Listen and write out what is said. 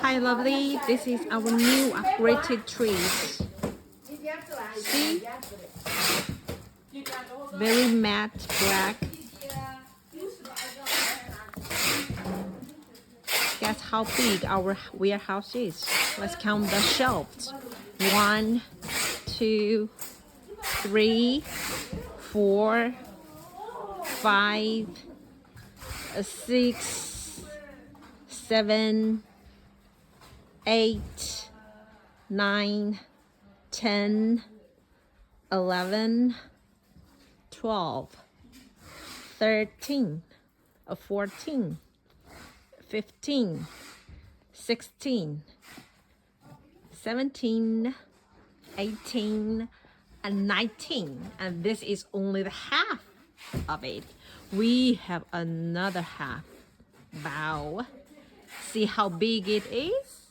Hi lovely, this is our new upgraded trees. See? Very matte black. Guess how big our warehouse is. Let's count the shelves. 1, 2, 3, 4, 5, 6, 7, 8, 9, 10, 11, 12, 13, 14, 15, 16, 17, 18, and 19. And this is only the half of it. We have another half. Wow. See how big it is?